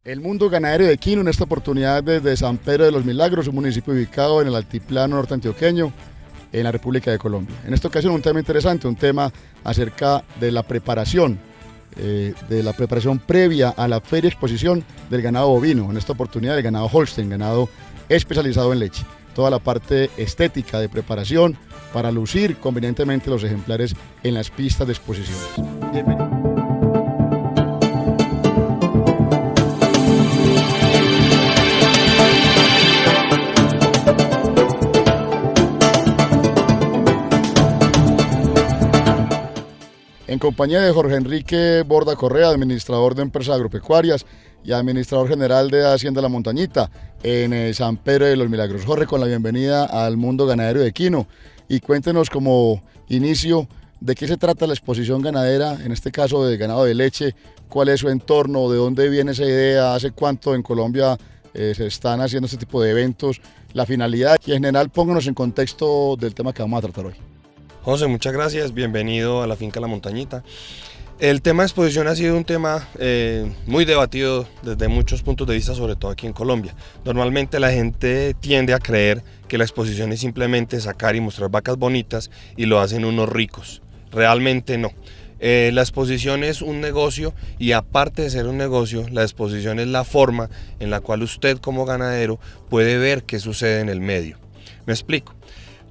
El mundo ganadero de Equino, en esta oportunidad desde San Pedro de los Milagros, un municipio ubicado en el altiplano norte antioqueño, en la República de Colombia. En esta ocasión un tema interesante, un tema acerca de la preparación previa a la feria exposición del ganado bovino, en esta oportunidad del ganado Holstein, ganado especializado en leche. Toda la parte estética de preparación para lucir convenientemente los ejemplares en las pistas de exposiciones. Bienvenido. En compañía de Jorge Enrique Borda Correa, administrador de empresas agropecuarias y administrador general de Hacienda La Montañita en San Pedro de los Milagros. Jorge, con la bienvenida al mundo ganadero de Equino, y cuéntenos como inicio de qué se trata la exposición ganadera, en este caso de ganado de leche, cuál es su entorno, de dónde viene esa idea, hace cuánto en Colombia se están haciendo este tipo de eventos, la finalidad, y en general pónganos en contexto del tema que vamos a tratar hoy. José, muchas gracias, bienvenido a la finca La Montañita. El tema de exposición ha sido un tema muy debatido desde muchos puntos de vista, sobre todo aquí en Colombia. Normalmente la gente tiende a creer que la exposición es simplemente sacar y mostrar vacas bonitas y lo hacen unos ricos. Realmente no. La exposición es un negocio, y aparte de ser un negocio, la exposición es la forma en la cual usted como ganadero puede ver qué sucede en el medio. Me explico.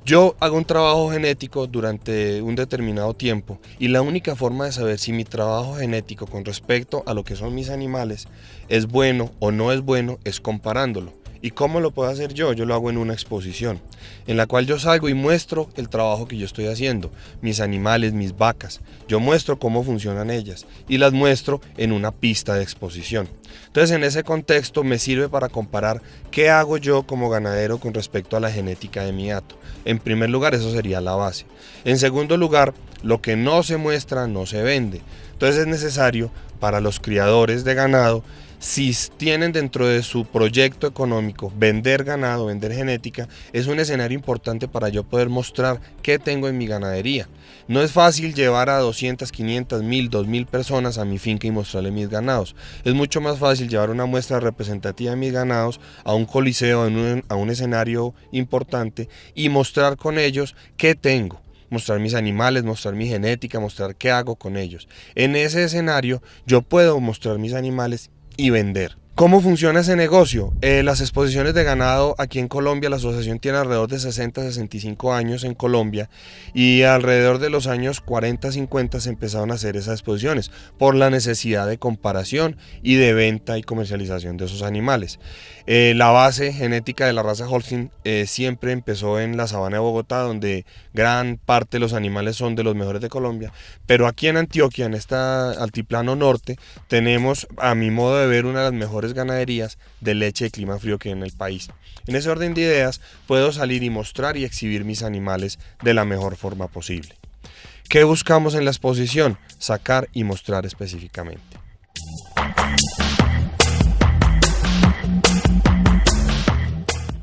Yo hago un trabajo genético durante un determinado tiempo, y la única forma de saber si mi trabajo genético con respecto a lo que son mis animales es bueno o no es bueno es comparándolo. ¿Y cómo lo puedo hacer yo? Yo lo hago en una exposición, en la cual yo salgo y muestro el trabajo que yo estoy haciendo, mis animales, mis vacas. Yo muestro cómo funcionan ellas y las muestro en una pista de exposición. Entonces, en ese contexto me sirve para comparar qué hago yo como ganadero con respecto a la genética de mi hato. En primer lugar, eso sería la base. En segundo lugar, lo que no se muestra no se vende. Entonces es necesario para los criadores de ganado, si tienen dentro de su proyecto económico vender ganado, vender genética, es un escenario importante para yo poder mostrar qué tengo en mi ganadería. No es fácil llevar a 200, 500, 1000, 2000 personas a mi finca y mostrarle mis ganados. Es mucho más fácil llevar una muestra representativa de mis ganados a un coliseo, a un escenario importante, y mostrar con ellos qué tengo. Mostrar mis animales, mostrar mi genética, mostrar qué hago con ellos. En ese escenario yo puedo mostrar mis animales y vender. ¿Cómo funciona ese negocio? Las exposiciones de ganado aquí en Colombia, la asociación tiene alrededor de 60 a 65 años en Colombia, y alrededor de los años 40 50 se empezaron a hacer esas exposiciones por la necesidad de comparación y de venta y comercialización de esos animales. La base genética de la raza Holstein siempre empezó en la sabana de Bogotá, donde gran parte de los animales son de los mejores de Colombia, pero aquí en Antioquia, en este altiplano norte, tenemos, a mi modo de ver, una de las mejores ganaderías de leche de clima frío que hay en el país. En ese orden de ideas, puedo salir y mostrar y exhibir mis animales de la mejor forma posible. ¿Qué buscamos en la exposición? Sacar y mostrar específicamente.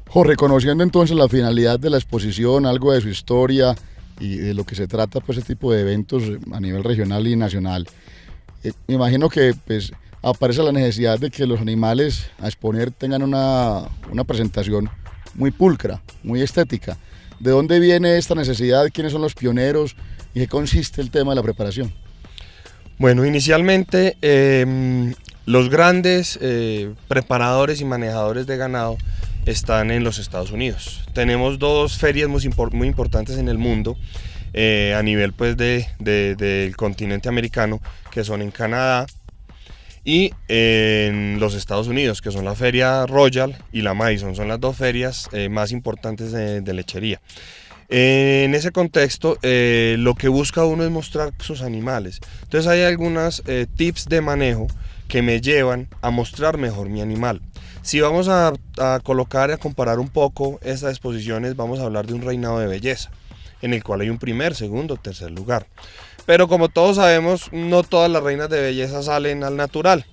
Jorge, conociendo entonces la finalidad de la exposición, algo de su historia y de lo que se trata, pues, este tipo de eventos a nivel regional y nacional, me imagino que pues aparece la necesidad de que los animales a exponer tengan una presentación muy pulcra, muy estética. ¿De dónde viene esta necesidad? ¿Quiénes son los pioneros? ¿Y qué consiste el tema de la preparación? Bueno, inicialmente los grandes preparadores y manejadores de ganado están en los Estados Unidos. Tenemos dos ferias muy importantes en el mundo, a nivel pues del continente americano, que son en Canadá y en los Estados Unidos, que son la Feria Royal y la Madison. Son las dos ferias más importantes de lechería. En ese contexto, lo que busca uno es mostrar sus animales. Entonces hay algunos tips de manejo que me llevan a mostrar mejor mi animal. Si vamos a colocar y a comparar un poco estas exposiciones, vamos a hablar de un reinado de belleza, en el cual hay un primer, segundo, tercer lugar. Pero como todos sabemos, no todas las reinas de belleza salen al natural.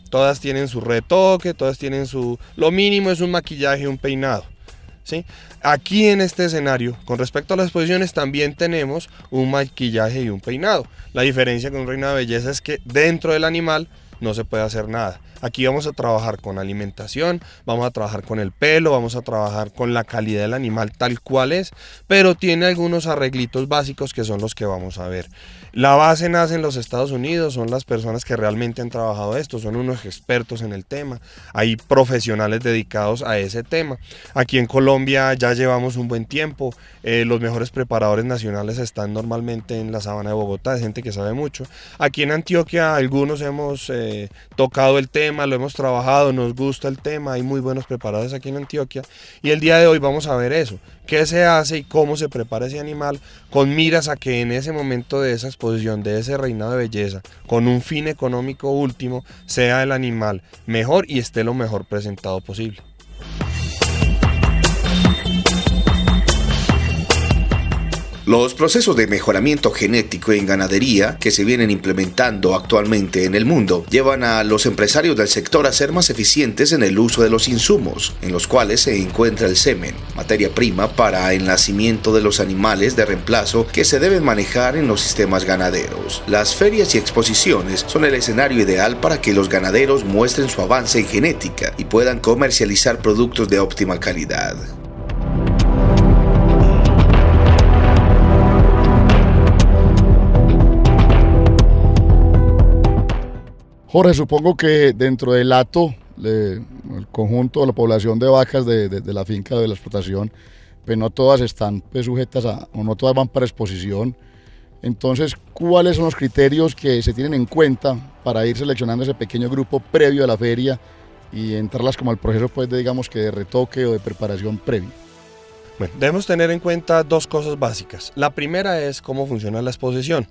Todas tienen su retoque, todas tienen lo mínimo es un maquillaje y un peinado, ¿sí? Aquí en este escenario, con respecto a las exposiciones, también tenemos un maquillaje y un peinado. La diferencia con un reinado de belleza es que dentro del animal no se puede hacer nada. Aquí vamos a trabajar con alimentación, vamos a trabajar con el pelo, vamos a trabajar con la calidad del animal tal cual es, pero tiene algunos arreglitos básicos que son los que vamos a ver. La base nace en los Estados Unidos, son las personas que realmente han trabajado esto, son unos expertos en el tema, hay profesionales dedicados a ese tema. Aquí en Colombia ya llevamos un buen tiempo, los mejores preparadores nacionales están normalmente en la sabana de Bogotá, es gente que sabe mucho. Aquí en Antioquia algunos hemos tocado el tema, lo hemos trabajado, nos gusta el tema, hay muy buenos preparadores aquí en Antioquia y el día de hoy vamos a ver eso, qué se hace y cómo se prepara ese animal con miras a que en ese momento de esa exposición, de ese reinado de belleza, con un fin económico último, sea el animal mejor y esté lo mejor presentado posible. Los procesos de mejoramiento genético en ganadería que se vienen implementando actualmente en el mundo llevan a los empresarios del sector a ser más eficientes en el uso de los insumos, en los cuales se encuentra el semen, materia prima para el nacimiento de los animales de reemplazo que se deben manejar en los sistemas ganaderos. Las ferias y exposiciones son el escenario ideal para que los ganaderos muestren su avance en genética y puedan comercializar productos de óptima calidad. Jorge, supongo que dentro del hato, el conjunto de la población de vacas de la finca de la explotación, pues no todas están pues, sujetas o no todas van para exposición. Entonces, ¿cuáles son los criterios que se tienen en cuenta para ir seleccionando ese pequeño grupo previo a la feria y entrarlas como al proceso pues, de retoque o de preparación previo? Bueno, debemos tener en cuenta dos cosas básicas. La primera es cómo funciona la exposición.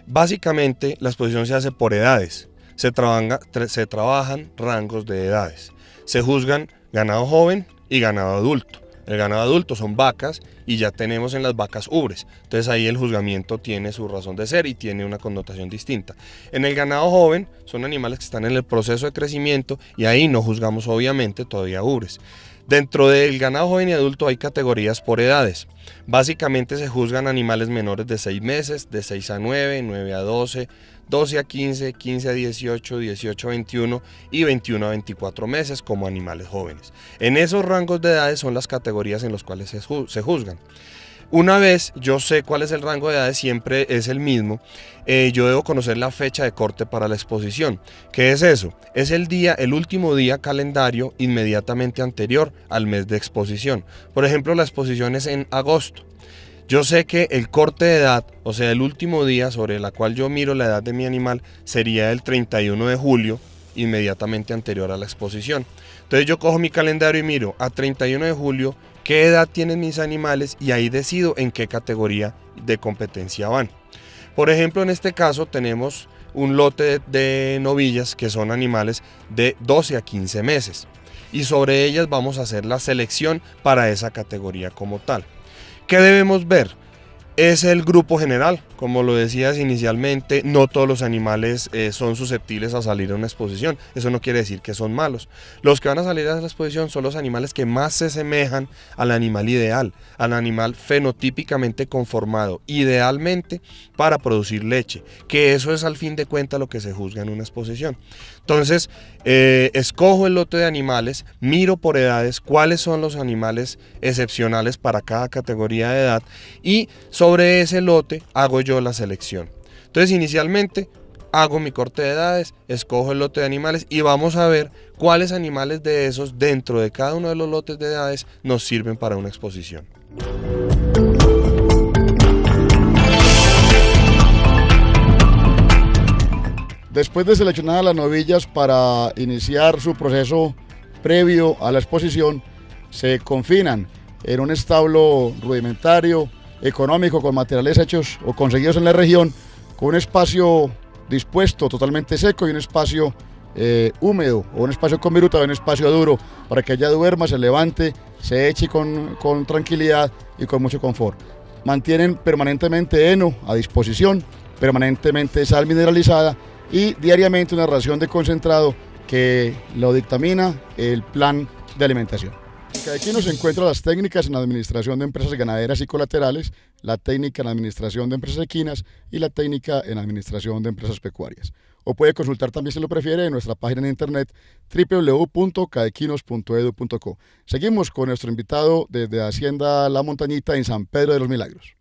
Básicamente, la exposición se hace por edades. Se trabajan rangos de edades. Se juzgan ganado joven y ganado adulto. El ganado adulto son vacas y ya tenemos en las vacas ubres. Entonces ahí el juzgamiento tiene su razón de ser y tiene una connotación distinta. En el ganado joven son animales que están en el proceso de crecimiento y ahí no juzgamos obviamente todavía ubres. Dentro del ganado joven y adulto hay categorías por edades. Básicamente se juzgan animales menores de 6 meses, de 6 a 9, 9 a 12, 12 a 15, 15 a 18, 18 a 21 y 21 a 24 meses como animales jóvenes. En esos rangos de edades son las categorías en las cuales se juzgan. Una vez yo sé cuál es el rango de edades, siempre es el mismo, yo debo conocer la fecha de corte para la exposición. ¿Qué es eso? Es el último día calendario inmediatamente anterior al mes de exposición. Por ejemplo, la exposición es en agosto. Yo sé que el corte de edad, o sea, el último día sobre la cual yo miro la edad de mi animal, sería el 31 de julio, inmediatamente anterior a la exposición. Entonces yo cojo mi calendario y miro a 31 de julio qué edad tienen mis animales y ahí decido en qué categoría de competencia van. Por ejemplo, en este caso tenemos un lote de novillas que son animales de 12 a 15 meses y sobre ellas vamos a hacer la selección para esa categoría como tal. ¿Qué debemos ver? Es el grupo general, como lo decías inicialmente, no todos los animales son susceptibles a salir a una exposición, eso no quiere decir que son malos. Los que van a salir a la exposición son los animales que más se asemejan al animal ideal, al animal fenotípicamente conformado, idealmente para producir leche, que eso es al fin de cuentas lo que se juzga en una exposición. Entonces, escojo el lote de animales, miro por edades cuáles son los animales excepcionales para cada categoría de edad y sobre ese lote hago yo la selección. Entonces, inicialmente hago mi corte de edades, escojo el lote de animales y vamos a ver cuáles animales de esos dentro de cada uno de los lotes de edades nos sirven para una exposición. Después de seleccionar a las novillas para iniciar su proceso previo a la exposición, se confinan en un establo rudimentario, económico, con materiales hechos o conseguidos en la región, con un espacio dispuesto totalmente seco y un espacio húmedo, o un espacio con viruta o un espacio duro, para que ella duerma, se levante, se eche con tranquilidad y con mucho confort. Mantienen permanentemente heno a disposición, permanentemente sal mineralizada y diariamente una ración de concentrado que lo dictamina el plan de alimentación. Aquí nos encuentran las técnicas en administración de empresas ganaderas y colaterales, la técnica en administración de empresas equinas y la técnica en administración de empresas pecuarias. o puede consultar también, si lo prefiere, en nuestra página en internet www.caequinos.edu.co. Seguimos con nuestro invitado desde Hacienda La Montañita en San Pedro de los Milagros.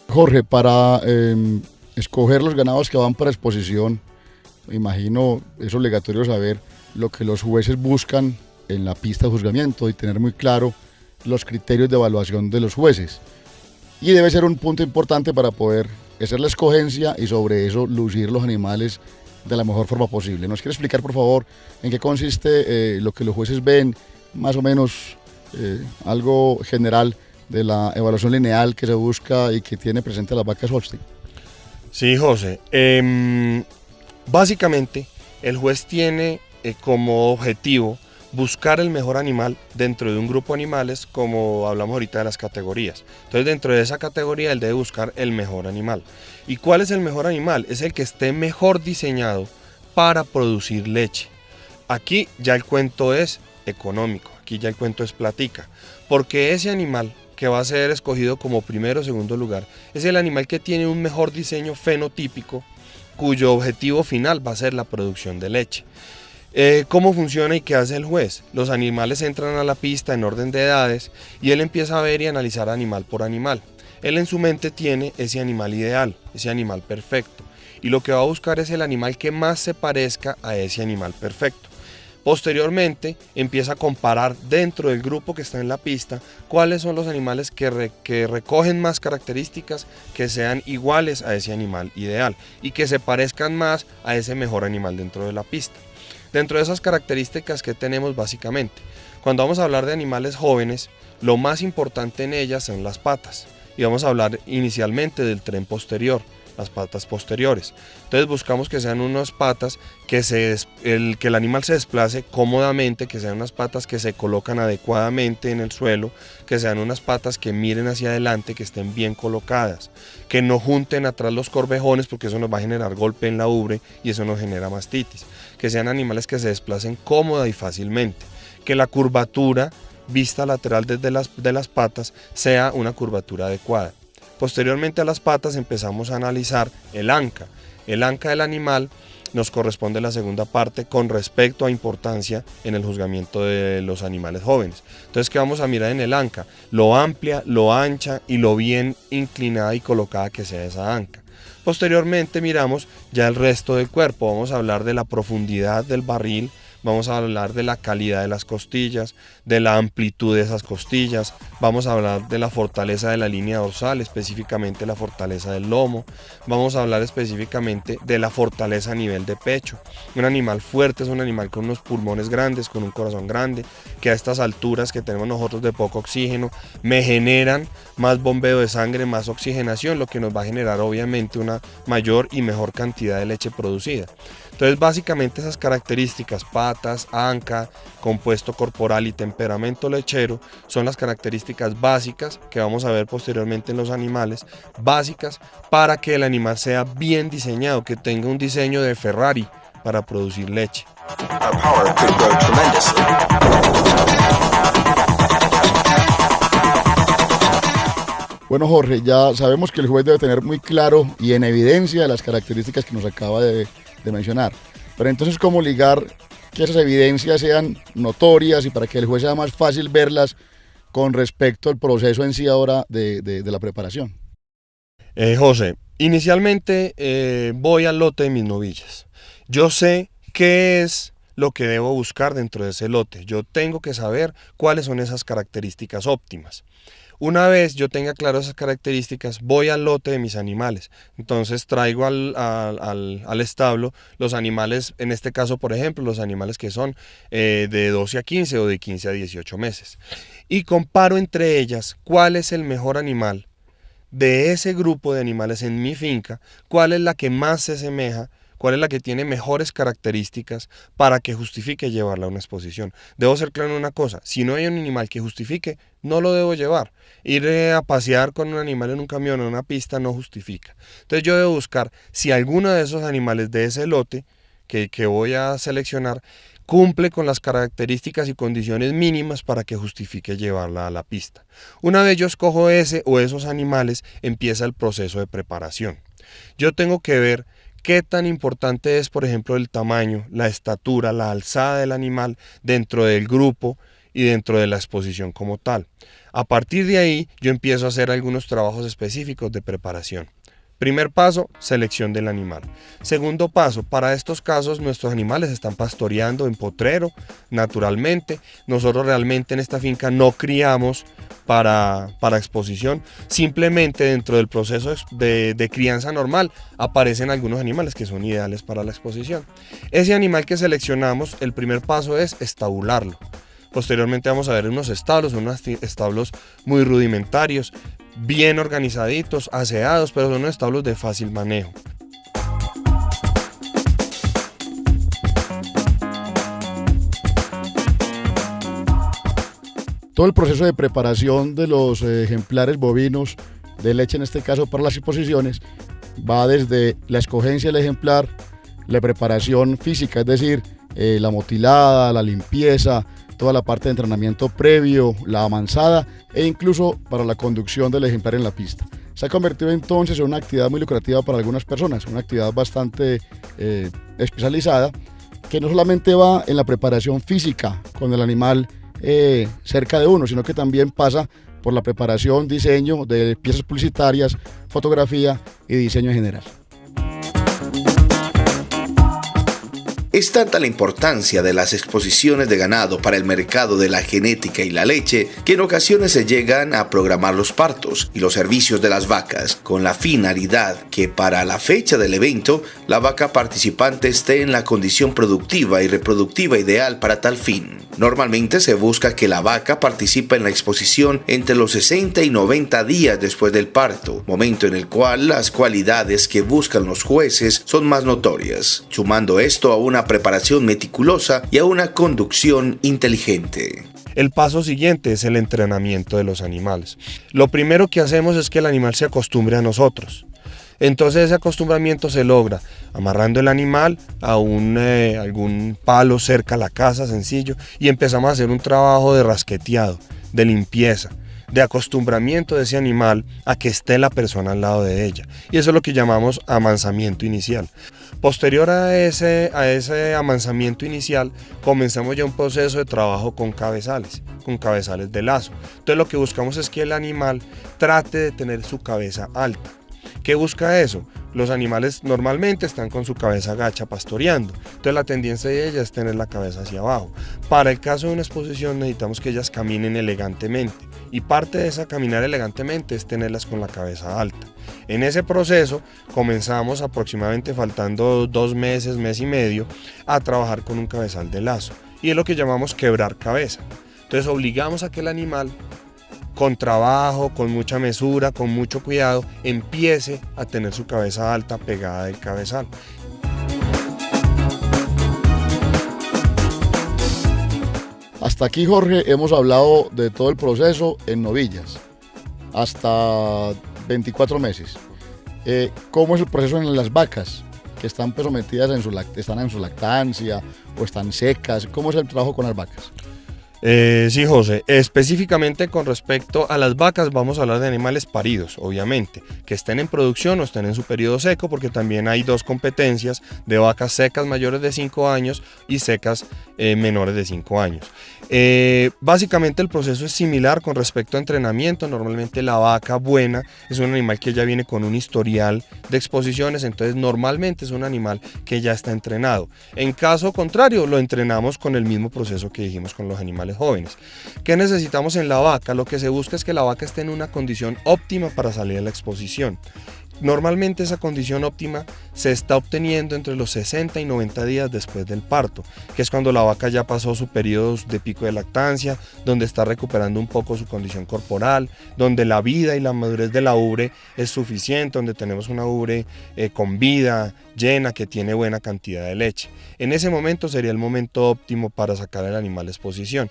Jorge, para escoger los ganados que van para exposición, me imagino es obligatorio saber lo que los jueces buscan en la pista de juzgamiento y tener muy claro los criterios de evaluación de los jueces. Y debe ser un punto importante para poder hacer la escogencia y sobre eso lucir los animales de la mejor forma posible. ¿Nos quiere explicar, por favor, en qué consiste lo que los jueces ven, más o menos algo general de la evaluación lineal que se busca y que tiene presente las vacas Holstein? Sí, José. Básicamente, el juez tiene como objetivo buscar el mejor animal dentro de un grupo de animales, como hablamos ahorita de las categorías. Entonces, dentro de esa categoría, él debe buscar el mejor animal. ¿Y cuál es el mejor animal? Es el que esté mejor diseñado para producir leche. Aquí ya el cuento es económico, aquí ya el cuento es platica, porque ese animal que va a ser escogido como primero o segundo lugar es el animal que tiene un mejor diseño fenotípico, cuyo objetivo final va a ser la producción de leche. ¿Cómo funciona y qué hace el juez? Los animales entran a la pista en orden de edades y él empieza a ver y analizar animal por animal. Él en su mente tiene ese animal ideal, ese animal perfecto, y lo que va a buscar es el animal que más se parezca a ese animal perfecto. Posteriormente empieza a comparar dentro del grupo que está en la pista cuáles son los animales que recogen más características que sean iguales a ese animal ideal y que se parezcan más a ese mejor animal dentro de la pista. Dentro de esas características que tenemos básicamente, cuando vamos a hablar de animales jóvenes, lo más importante en ellas son las patas y vamos a hablar inicialmente del tren posterior, las patas posteriores. Entonces buscamos que sean unas patas que el animal se desplace cómodamente, que sean unas patas que se colocan adecuadamente en el suelo, que sean unas patas que miren hacia adelante, que estén bien colocadas, que no junten atrás los corvejones porque eso nos va a generar golpe en la ubre y eso nos genera mastitis, que sean animales que se desplacen cómoda y fácilmente, que la curvatura vista lateral desde de las patas sea una curvatura adecuada. Posteriormente a las patas empezamos a analizar el anca. El anca del animal nos corresponde la segunda parte con respecto a importancia en el juzgamiento de los animales jóvenes. Entonces, ¿qué vamos a mirar en el anca? Lo amplia, lo ancha y lo bien inclinada y colocada que sea esa anca. Posteriormente miramos ya el resto del cuerpo. Vamos a hablar de la profundidad del barril, vamos a hablar de la calidad de las costillas, de la amplitud de esas costillas, vamos a hablar de la fortaleza de la línea dorsal, específicamente la fortaleza del lomo, vamos a hablar específicamente de la fortaleza a nivel de pecho. Un animal fuerte es un animal con unos pulmones grandes, con un corazón grande, que a estas alturas que tenemos nosotros de poco oxígeno, me generan más bombeo de sangre, más oxigenación, lo que nos va a generar obviamente una mayor y mejor cantidad de leche producida. Entonces básicamente esas características, patas, anca, compuesto corporal y temperamento lechero son las características básicas que vamos a ver posteriormente en los animales, básicas para que el animal sea bien diseñado, que tenga un diseño de Ferrari para producir leche. Bueno, Jorge, ya sabemos que el juez debe tener muy claro y en evidencia las características que nos acaba de mencionar. Pero entonces, ¿cómo ligar que esas evidencias sean notorias y para que el juez sea más fácil verlas con respecto al proceso en sí ahora de la preparación? José, inicialmente voy al lote de mis novillas. Yo sé qué es lo que debo buscar dentro de ese lote. Yo tengo que saber cuáles son esas características óptimas. Una vez yo tenga claro esas características, voy al lote de mis animales. Entonces traigo al establo los animales, en este caso por ejemplo, los animales que son de 12 a 15 o de 15 a 18 meses. Y comparo entre ellas cuál es el mejor animal de ese grupo de animales en mi finca, cuál es la que más se asemeja cuál es la que tiene mejores características para que justifique llevarla a una exposición. Debo ser claro en una cosa, si no hay un animal que justifique, no lo debo llevar. Ir a pasear con un animal en un camión o en una pista no justifica. Entonces yo debo buscar si alguno de esos animales de ese lote que voy a seleccionar cumple con las características y condiciones mínimas para que justifique llevarla a la pista. Una vez yo escojo ese o esos animales, empieza el proceso de preparación. Yo tengo que ver qué tan importante es, por ejemplo, el tamaño, la estatura, la alzada del animal dentro del grupo y dentro de la exposición como tal. A partir de ahí, yo empiezo a hacer algunos trabajos específicos de preparación. Primer paso, selección del animal. Segundo paso, para estos casos nuestros animales están pastoreando en potrero naturalmente. Nosotros realmente en esta finca no criamos para exposición. Simplemente dentro del proceso de crianza normal aparecen algunos animales que son ideales para la exposición. Ese animal que seleccionamos, el primer paso es estabularlo. Posteriormente vamos a ver unos establos muy rudimentarios, bien organizaditos, aseados, pero son unos establos de fácil manejo. Todo el proceso de preparación de los ejemplares bovinos de leche, en este caso para las exposiciones, va desde la escogencia del ejemplar, la preparación física, es decir, la motilada, la limpieza, toda la parte de entrenamiento previo, la amansada e incluso para la conducción del ejemplar en la pista. Se ha convertido entonces en una actividad muy lucrativa para algunas personas, una actividad bastante especializada que no solamente va en la preparación física con el animal cerca de uno, sino que también pasa por la preparación, diseño de piezas publicitarias, fotografía y diseño en general. Es tanta la importancia de las exposiciones de ganado para el mercado de la genética y la leche que en ocasiones se llegan a programar los partos y los servicios de las vacas con la finalidad que para la fecha del evento la vaca participante esté en la condición productiva y reproductiva ideal para tal fin. Normalmente se busca que la vaca participe en la exposición entre los 60 y 90 días después del parto, momento en el cual las cualidades que buscan los jueces son más notorias, sumando esto a una preparación meticulosa y a una conducción inteligente. El paso siguiente es el entrenamiento de los animales. Lo primero que hacemos es que el animal se acostumbre a nosotros. Entonces ese acostumbramiento se logra amarrando el animal a algún palo cerca a la casa, sencillo, y empezamos a hacer un trabajo de rasqueteado, de limpieza, de acostumbramiento de ese animal a que esté la persona al lado de ella. Y eso es lo que llamamos amansamiento inicial. Posterior a ese amansamiento inicial, comenzamos ya un proceso de trabajo con cabezales de lazo. Entonces lo que buscamos es que el animal trate de tener su cabeza alta. ¿Qué busca eso? Los animales normalmente están con su cabeza gacha pastoreando, entonces la tendencia de ellas es tener la cabeza hacia abajo. Para el caso de una exposición necesitamos que ellas caminen elegantemente y parte de esa caminar elegantemente es tenerlas con la cabeza alta. En ese proceso comenzamos aproximadamente faltando 2 meses, mes y medio a trabajar con un cabezal de lazo y es lo que llamamos quebrar cabeza. Entonces obligamos a que el animal con trabajo, con mucha mesura, con mucho cuidado, empiece a tener su cabeza alta pegada del cabezal. Hasta aquí, Jorge, hemos hablado de todo el proceso en novillas, hasta 24 meses. ¿Cómo es el proceso en las vacas que están sometidas están en su lactancia o están secas? ¿Cómo es el trabajo con las vacas? Sí, José, específicamente con respecto a las vacas vamos a hablar de animales paridos, obviamente, que estén en producción o estén en su periodo seco, porque también hay 2 competencias de vacas secas mayores de 5 años y secas menores de 5 años. Básicamente el proceso es similar con respecto a entrenamiento. Normalmente la vaca buena es un animal que ya viene con un historial de exposiciones, entonces normalmente es un animal que ya está entrenado. En caso contrario, lo entrenamos con el mismo proceso que dijimos con los animales jóvenes. ¿Qué necesitamos en la vaca? Lo que se busca es que la vaca esté en una condición óptima para salir a la exposición. Normalmente esa condición óptima se está obteniendo entre los 60 y 90 días después del parto, que es cuando la vaca ya pasó su periodo de pico de lactancia, donde está recuperando un poco su condición corporal, donde la vida y la madurez de la ubre es suficiente, donde tenemos una ubre con vida, llena, que tiene buena cantidad de leche. En ese momento sería el momento óptimo para sacar al animal a exposición.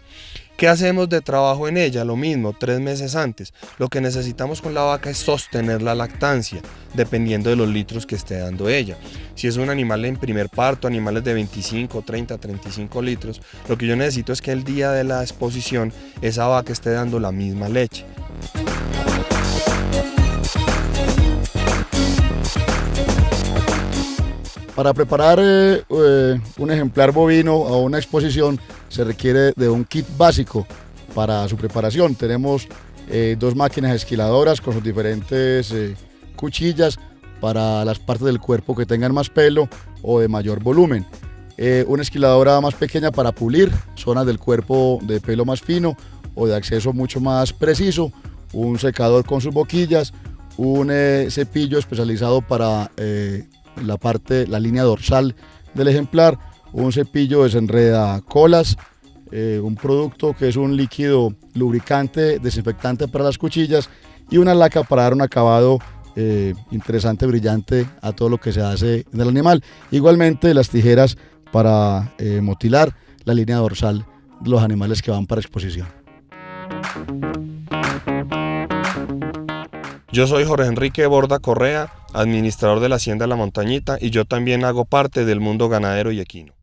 ¿Qué hacemos de trabajo en ella? Lo mismo, 3 meses antes. Lo que necesitamos con la vaca es sostener la lactancia, dependiendo de los litros que esté dando ella. Si es un animal en primer parto, animales de 25, 30, 35 litros, lo que yo necesito es que el día de la exposición esa vaca esté dando la misma leche. Para preparar un ejemplar bovino a una exposición se requiere de un kit básico para su preparación. Tenemos 2 máquinas esquiladoras con sus diferentes cuchillas para las partes del cuerpo que tengan más pelo o de mayor volumen. Una esquiladora más pequeña para pulir zonas del cuerpo de pelo más fino o de acceso mucho más preciso. Un secador con sus boquillas, un cepillo especializado para la línea dorsal del ejemplar, un cepillo desenreda colas, un producto que es un líquido lubricante, desinfectante para las cuchillas y una laca para dar un acabado interesante, brillante a todo lo que se hace en el animal. Igualmente las tijeras para motilar la línea dorsal de los animales que van para exposición. Yo soy Jorge Enrique Borda Correa, administrador de la Hacienda La Montañita, y yo también hago parte del mundo ganadero y equino.